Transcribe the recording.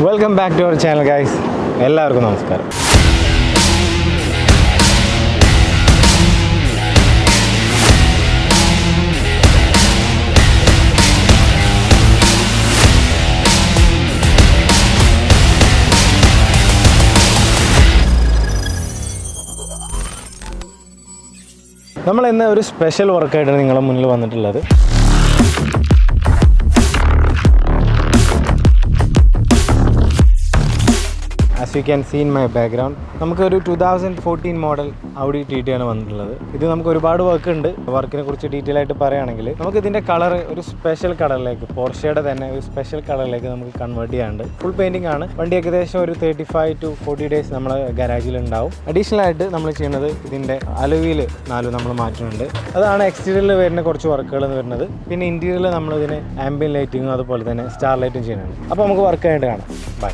Welcome back to our channel guys. എല്ലാവർക്കും നമസ്കാരം. നമ്മൾ ഇന്ന് ഒരു സ്പെഷ്യൽ വർക്കായിട്ടാണ് നിങ്ങളുടെ മുന്നിൽ വന്നിട്ടുള്ളത്. As you can see in my background, നമുക്കൊരു 2014 മോഡൽ Audi TT ആണ് വന്നിട്ടുള്ളത്. ഇത് നമുക്ക് ഒരുപാട് വർക്ക് ഉണ്ട്. വർക്കിനെ കുറിച്ച് ഡീറ്റെയിൽ ആയിട്ട് പറയുകയാണെങ്കിൽ നമുക്ക് ഇതിൻ്റെ കളർ ഒരു സ്പെഷ്യൽ കളറിലേക്ക്, പോർഷയുടെ തന്നെ ഒരു സ്പെഷ്യൽ കളറിലേക്ക് നമുക്ക് കൺവേർട്ട് ചെയ്യാണ്ട്. ഫുൾ പെയിൻറ്റിംഗ് ആണ്. വണ്ടി ഏകദേശം ഒരു 35 to 40 ഡേയ്സ് നമ്മളെ ഗാരാജിൽ ഉണ്ടാവും. അഡീഷണൽ ആയിട്ട് നമ്മൾ ചെയ്യുന്നത് ഇതിൻ്റെ അലോയിൽ 4 നമ്മൾ മാറ്റുന്നുണ്ട്. അതാണ് എക്സ്റ്റീരിയറിൽ വരുന്ന കുറച്ച് വർക്കുകൾ എന്ന് വരുന്നത്. പിന്നെ ഇൻറ്റീരിയറിൽ നമ്മളിതിന് ആംബിയൻ ലൈറ്റിങ്ങും അതുപോലെ തന്നെ സ്റ്റാർ ലൈറ്റും ചെയ്യുന്നുണ്ട്. അപ്പോൾ നമുക്ക് വർക്ക് ആയിട്ട് കാണാം. ബൈ.